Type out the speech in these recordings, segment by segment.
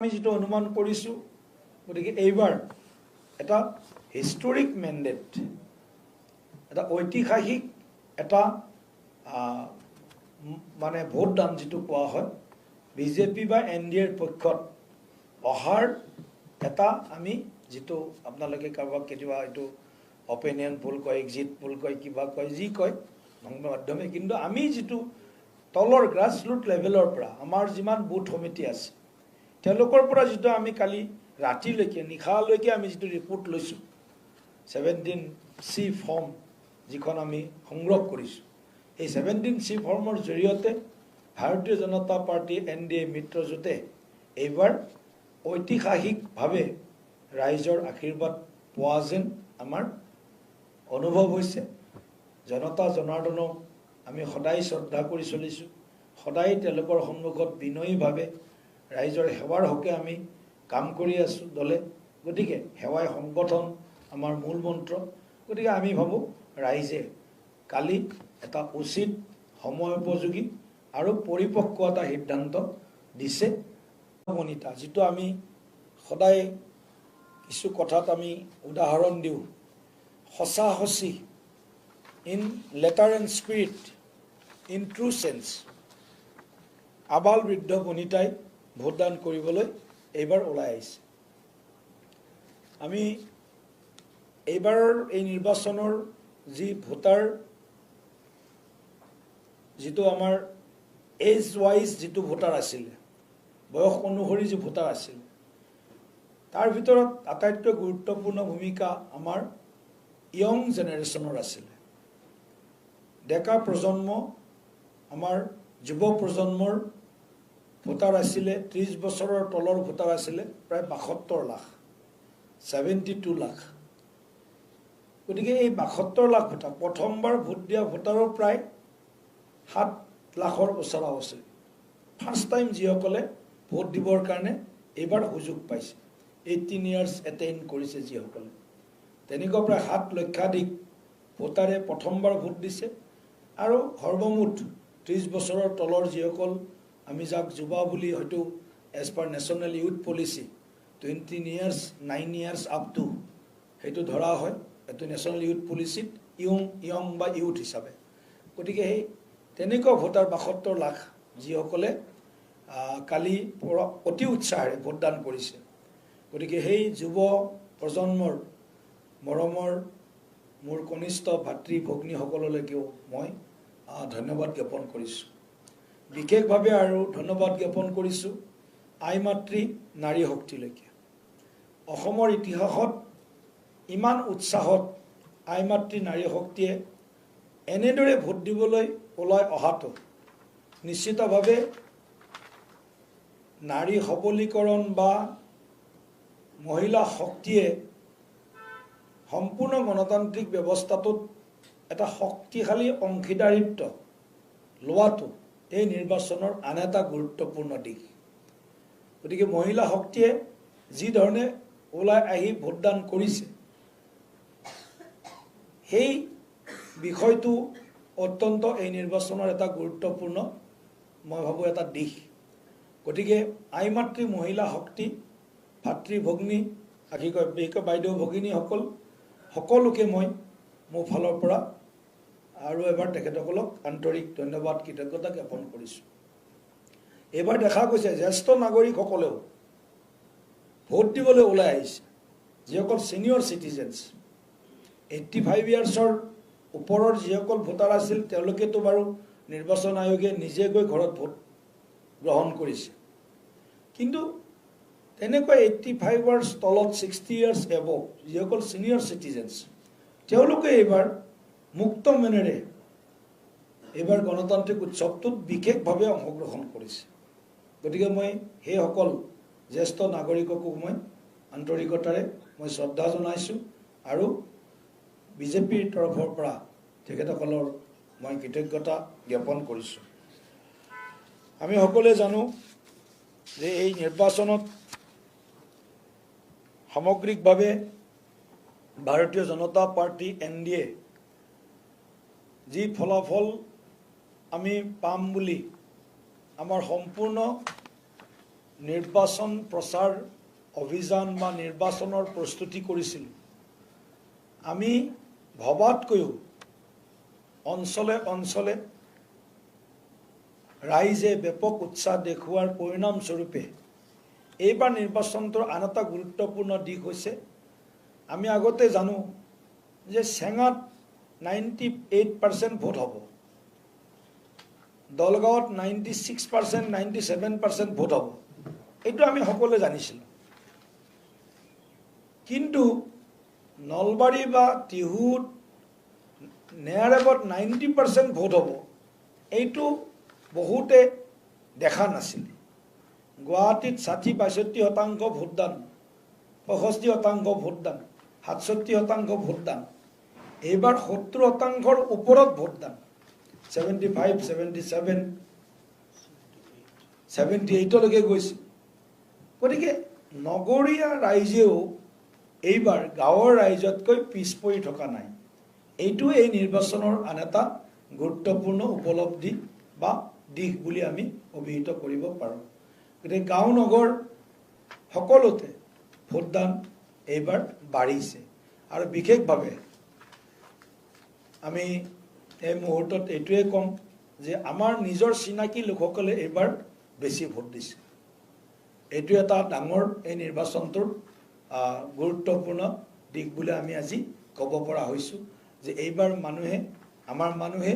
আমি যেটো অনুমান কৰিছো গতিকে এইবাৰ এটা হিষ্টৰিক মেন্ডেট এটা ঐতিহাসিক এটা মানে ভোটদান যেটো কোৱা হয় বিজেপি বা এনডিএৰ পক্ষত অহাৰ এটা আমি যেটো আপোনালোকে কাৰোবাক কেতিয়াবা এইটো অপিনিয়ন পোল কয় এক্সিট পোল কয় কিবা কয় যি কয় সংবাদ মাধ্যমে কিন্তু আমি যেটো তলৰ গ্ৰাছৰুট লেভেলৰ পৰা আমাৰ যিমান বুথ সমিতি আছে তেওঁলোকৰ পৰা যেটো আমি কালি ৰাতিলৈকে নিখালৈকে আমি যেটো ৰিপোৰ্ট লৈছো 17C ফৰ্ম যিখন আমি সংগ্ৰহ কৰিছো এই 17C ফৰ্মৰ জৰিয়তে ভাৰতীয় জনতা পাৰ্টি এনডিএ মিত্ৰজোঁটে এইবাৰ ঐতিহাসিকভাৱে ৰাইজৰ আশীৰ্বাদ পোৱা যেন আমাৰ অনুভৱ হৈছে জনতা জনাৰ্দনক আমি সদায় শ্ৰদ্ধা কৰি চলিছো সদায় তেওঁলোকৰ সন্মুখত বিনয়ীভাৱে ৰাইজৰ সেৱাৰ হকে আমি কাম কৰি আছো দলে গতিকে সেৱাই সংগঠন আমাৰ মূল মন্ত্ৰ গতিকে আমি ভাবো ৰাইজে কালি এটা উচিত সময় উপযোগী আৰু পৰিপক্ক এটা সিদ্ধান্ত দিছে মনিতা যেটো আমি সদায় কিছু কথাত আমি উদাহৰণ দিওঁ সঁচা সঁচি in letter and spirit in true sense আবাল বৃদ্ধ বনিতাই ভোটদান কৰিবলৈ এইবাৰ ওলাই আহিছে আমি এইবাৰৰ এই নিৰ্বাচনৰ যি ভোটাৰ যেটো আমাৰ এজ ওয়াইজ যেটো ভোটাৰ আছিল বয়স অনুসৰি যে ভোটাৰ আছিল তাৰ ভিতৰত আটাইতকৈ গুৰুত্বপূৰ্ণ ভূমিকা আমাৰ ইয়ং জেনেৰেশ্যনৰ আছিল ডেকা প্ৰজন্ম আমাৰ যুৱ প্ৰজন্মৰ ভোটাৰ আছিলে 30 বছৰৰ তলৰ ভোটাৰ আছিলে প্ৰায় 72 লাখ 72 লাখ গতিকে এই 72 লাখ ভোটাৰ প্ৰথমবাৰ ভোট দিয়া ভোটাৰৰ প্ৰায় 7 লাখৰ ওচৰা ওচৰি ফাৰ্ষ্ট টাইম যিসকলে ভোট দিবৰ কাৰণে এইবাৰ সুযোগ পাইছে 18 ইয়াৰ্ছ এটেইন কৰিছে যিসকলে তেনেকুৱা প্ৰায় 7 লক্ষাধিক ভোটাৰে প্ৰথমবাৰ ভোট দিছে আৰু সৰ্বমুঠ 30 বছৰৰ তলৰ যিসকল আমি যাক যুৱা বুলি হয়তো as per national youth policy 20 years 9 years up to হেতু ধৰা হয় এটো নেশ্যনেল ইউথ পলিচিত ইয়ং বা ইউথ হিচাপে গতিকে এই তেনেকুৱা ভোটাৰ 72 লাখ যিসকলে কালি অতি উৎসাহেৰে ভোটদান কৰিছে গতিকে সেই যুৱ প্ৰজন্মৰ মৰমৰ মোৰ কনিষ্ঠ ভাতৃ ভগ্নীসকললৈকেও মই ধন্যবাদ জ্ঞাপন কৰিছো বিশেষভাৱে আৰু ধন্যবাদ জ্ঞাপন কৰিছো আই মাতৃ নাৰী শক্তিলৈকে অসমৰ ইতিহাসত ইমান উৎসাহত আই মাতৃ নাৰী শক্তিয়ে এনেদৰে ভোট দিবলৈ ওলাই অহাটো নিশ্চিতভাৱে নাৰী সবলীকৰণ বা মহিলা শক্তিয়ে সম্পূৰ্ণ গণতান্ত্ৰিক ব্যৱস্থাটোত এটা শক্তিশালী অংশীদাৰিত্ব লোৱাটো এই নিৰ্বাচনৰ আন এটা গুৰুত্বপূৰ্ণ দিশ গতিকে মহিলা শক্তিয়ে যি ধৰণে ওলাই আহি ভোটদান কৰিছে সেই বিষয়টো অত্যন্ত এই নিৰ্বাচনৰ এটা গুৰুত্বপূৰ্ণ মই ভাবো এটা দিশ গতিকে আই মাতৃ মহিলা শক্তি ভাতৃ ভগ্নী বিশেষকৈ বাইদেউ ভগিনীসকল সকলোকে মই মোৰ ফালৰ পৰা আৰু এবাৰ তেখেতসকলক আন্তৰিক ধন্যবাদ কৃতজ্ঞতা জ্ঞাপন কৰিছো এবাৰ দেখা গৈছে জ্যেষ্ঠ নাগৰিকসকলেও ভোট দিবলৈ ওলাই আহিছে যিসকল সিনিয়ৰ সিটিজেন্স 85 ইয়াৰ্ছৰ ওপৰৰ যিসকল ভোটাৰ আছিল তেওঁলোকেতো বাৰু নিৰ্বাচন আয়োগে নিজে গৈ ঘৰত ভোট গ্ৰহণ কৰিছে কিন্তু তেনেকৈ 85 ইয়াৰ্ছ তলত 60 ইয়াৰ্ছ এবভ যিসকল সিনিয়ৰ সিটিজেন্স তেওঁলোকে এইবাৰ মুক্ত মনেৰে এইবাৰ গণতান্ত্ৰিক উৎসৱটোত বিশেষভাৱে অংশগ্ৰহণ কৰিছে গতিকে মই সেই সকল জ্যেষ্ঠ নাগৰিককো মই আন্তৰিকতাৰে মই শ্ৰদ্ধা জনাইছো আৰু বিজেপিৰ তৰফৰ পৰা তেখেতসকলৰ মই কৃতজ্ঞতা জ্ঞাপন কৰিছো আমি সকলোৱে জানো যে এই নিৰ্বাচনত সামগ্ৰিকভাৱে ভাৰতীয় জনতা পাৰ্টি এনডিএ যি ফলাফল আমি পাম বুলি আমাৰ সম্পূৰ্ণ নিৰ্বাচন প্ৰচাৰ অভিযান বা নিৰ্বাচনৰ প্ৰস্তুতি কৰিছিলোঁ, আমি ভবাতকৈও অঞ্চলে অঞ্চলে ৰাইজে ব্যাপক উৎসাহ দেখুৱাৰ পৰিণামস্বৰূপে এইবাৰ নিৰ্বাচনটোৰ আন এটা গুৰুত্বপূৰ্ণ দিশ হৈছে, আমি আগতে জানো যে চেঙাত 98% ভোট হ'ব, দলগাঁৱত 96%, 97% ভোট হ'ব, এইটো আমি সকলোৱে জানিছিলোঁ। কিন্তু নলবাৰী বা টিহুত নেয়াৰ এবাউট 90% ভোট হ'ব, এইটো বহুতে দেখা নাছিলে। গুৱাহাটীত 60-62% ভোটদান, 65% ভোটদান, 67% ভোটদান, এইবাৰ 70%ৰ ওপৰত ভোটদান, 75, 77, 78লৈকে গৈছে। গতিকে নগৰীয়া ৰাইজেও এইবাৰ গাঁৱৰ ৰাইজতকৈ পিছ পৰি থকা নাই। এইটো এই নিৰ্বাচনৰ আন এটা গুৰুত্বপূৰ্ণ উপলব্ধি বা দিশ বুলি আমি অভিহিত কৰিব পাৰোঁ। গতিকে গাঁও নগৰ সকলোতে ভোটদান এইবাৰ বাঢ়িছে। আৰু বিশেষভাৱে আমি এই মুহূৰ্তত এইটোৱে ক'ম যে আমাৰ নিজৰ চিনাকি লোকসকলে এইবাৰ বেছি ভোট দিছে। এইটো এটা ডাঙৰ এই নিৰ্বাচনটোৰ গুৰুত্বপূৰ্ণ দিশ বুলি আমি আজি ক'ব পৰা হৈছোঁ যে এইবাৰ আমাৰ মানুহে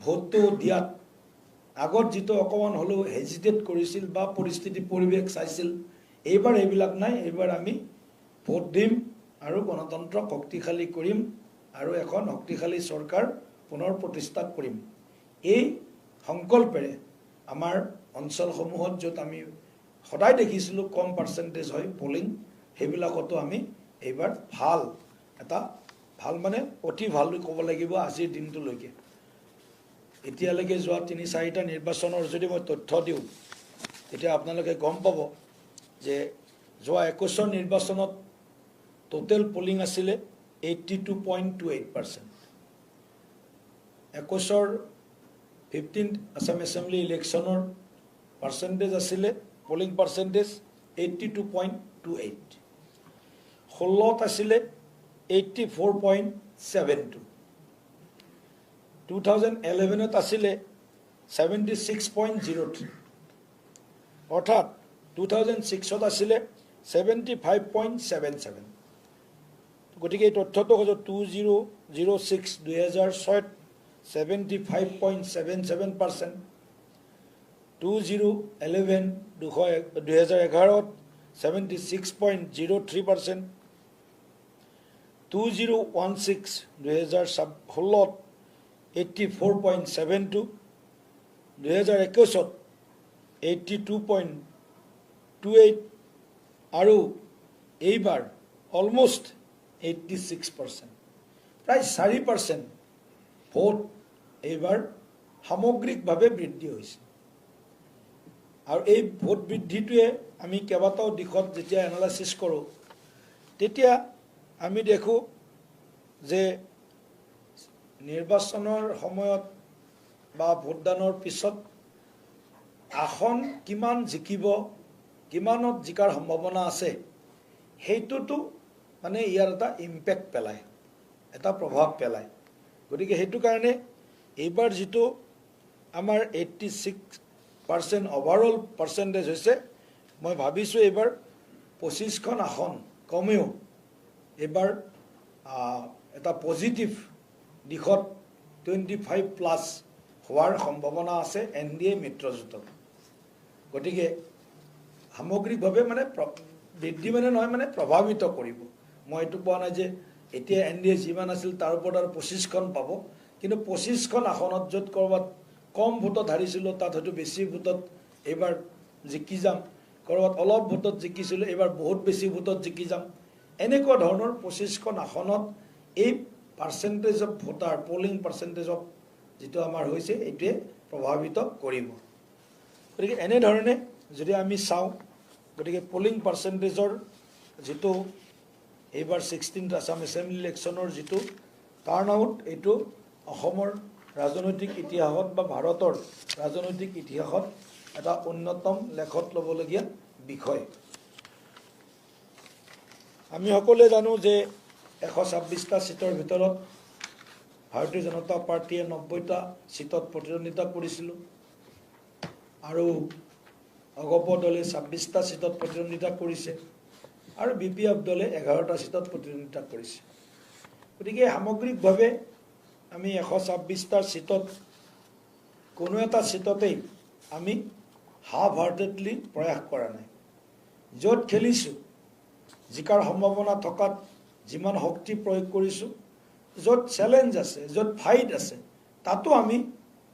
ভোটটো দিয়াত আগত যিটো অকণমান হ'লেও হেজিটেট কৰিছিল বা পৰিৱেশ চাইছিল, এইবাৰ এইবিলাক নাই। এইবাৰ আমি ভোট দিম আৰু গণতন্ত্ৰ শক্তিশালী কৰিম আৰু এখন শক্তিশালী চৰকাৰ পুনৰ প্ৰতিষ্ঠা কৰিম। এই সংকল্পেৰে আমাৰ অঞ্চলসমূহত য'ত আমি সদায় দেখিছিলোঁ কম পাৰ্চেণ্টেজ হয় পলিং, সেইবিলাকতো আমি এইবাৰ ভাল মানে অতি ভাল ক'ব লাগিব আজিৰ দিনটোলৈকে। এতিয়ালৈকে যোৱা 3-4টা নিৰ্বাচনৰ যদি মই তথ্য দিওঁ, তেতিয়া আপোনালোকে গম পাব যে যোৱা 21 নিৰ্বাচনত টোটেল পলিং আছিলে 82.28%। 21 15th আছাম এছেম্বলি ইলেকশ্যনৰ পাৰ্চেণ্টেজ আছিলে পলিং পাৰ্চেণ্টেজ 82.28। 16ত আছিলে 84.72। 2011ত আছিলে 76.03। অৰ্থাৎ 2006ত আছিলে 75.77। গতিকে এই তথ্যটো হৈছে 2006 2006ত 75.77%, 2011 2011ত 76.03%, 2016 2016ত 84.72, 2021ত 82.28 আৰু এইবাৰ অলমষ্ট 86%, প্ৰায় 4% ভোট এইবাৰ সামগ্ৰিকভাৱে বৃদ্ধি হৈছে। আৰু এই ভোট বৃদ্ধিটোৱে আমি কেইবাটাও দিশত যেতিয়া এনালাইচিছ কৰোঁ, তেতিয়া আমি দেখোঁ যে নিৰ্বাচনৰ সময়ত বা ভোটদানৰ পিছত আসন কিমান জিকিব, কিমানত জিকাৰ সম্ভাৱনা আছে, সেইটোতো মানে ইয়াৰ এটা ইম্পেক্ট পেলায়, এটা প্ৰভাৱ পেলায়। গতিকে সেইটো কাৰণে এইবাৰ যিটো আমাৰ 86% অভাৰঅল পাৰ্চেণ্টেজ হৈছে, মই ভাবিছোঁ এইবাৰ 25খন আসন কমেও এইবাৰ এটা পজিটিভ দিশত 25+ হোৱাৰ সম্ভাৱনা আছে NDA মিত্ৰজোঁটত। গতিকে সামগ্ৰিকভাৱে মানে বৃদ্ধি মানে নহয়, মানে প্ৰভাৱিত কৰিব। মই এইটো কোৱা নাই যে এতিয়া NDA যিমান আছিল তাৰ ওপৰত আৰু 25খন পাব, কিন্তু 25খন আসনত য'ত ক'ৰবাত কম ভোটত হাৰিছিলোঁ তাত হয়তো বেছি ভোটত এইবাৰ জিকি যাম, ক'ৰবাত অলপ ভোটত জিকিছিলোঁ এইবাৰ বহুত বেছি ভোটত জিকি যাম। এনেকুৱা ধৰণৰ 25খন আসনত এই percentage of voter, polling percentage of যিটো আমাৰ হৈছে, এইটোৱে প্ৰভাৱিত কৰিব। গতিকে এনেধৰণে যদি আমি চাওঁ, গতিকে পলিং পাৰ্চেণ্টেজৰ যিটো এইবাৰ 16th আছাম এছেম্বলি ইলেকশ্যনৰ যিটো টাৰ্ণ আউট, এইটো অসমৰ ৰাজনৈতিক ইতিহাসত বা ভাৰতৰ ৰাজনৈতিক ইতিহাসত এটা অন্যতম লেখত ল'বলগীয়া বিষয়। আমি সকলোৱে জানো যে 126টা সিটৰ ভিতৰত ভাৰতীয় জনতা পাৰ্টিয়ে 90টা সিটত প্ৰতিদ্বন্দ্বিতা কৰিছিল আৰু অগপ দলে 26টা সিটত প্ৰতিদ্বন্দ্বিতা কৰিছে আৰু BPF দলে 11টা সিটত প্ৰতিদ্বন্দ্বিতা কৰিছে। গতিকে সামগ্ৰিকভাৱে আমি 126টা সিটত কোনো এটা সিটতেই আমি হাফ হাৰ্টেডলি প্ৰয়াস কৰা নাই। য'ত খেলিছোঁ, জিকাৰ সম্ভাৱনা থকাত যিমান শক্তি প্ৰয়োগ কৰিছোঁ, য'ত চেলেঞ্জ আছে, য'ত ফাইট আছে, তাতো আমি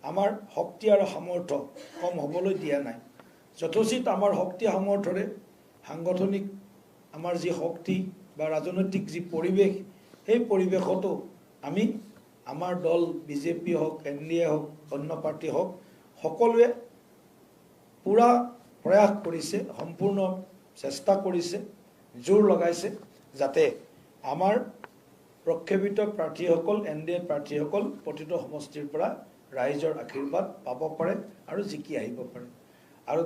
আমাৰ শক্তি আৰু সামৰ্থ্য কম হ'বলৈ দিয়া নাই। যথোচিত আমাৰ শক্তি সামৰ্থ্যৰে সাংগঠনিক আমাৰ যি শক্তি বা ৰাজনৈতিক যি পৰিৱেশ, সেই পৰিৱেশতো আমি আমাৰ দল BJP হওক, NDA হওক, অন্য পাৰ্টি হওক, সকলোৱে পূৰা প্ৰয়াস কৰিছে, সম্পূৰ্ণ চেষ্টা কৰিছে, জোৰ লগাইছে যাতে আমাৰ প্ৰক্ষেপিত প্ৰাৰ্থীসকল, NDA প্ৰাৰ্থীসকল প্ৰতিটো সমষ্টিৰ পৰা ৰাইজৰ আশীৰ্বাদ পাব পাৰে আৰু জিকি আহিব পাৰে। আৰু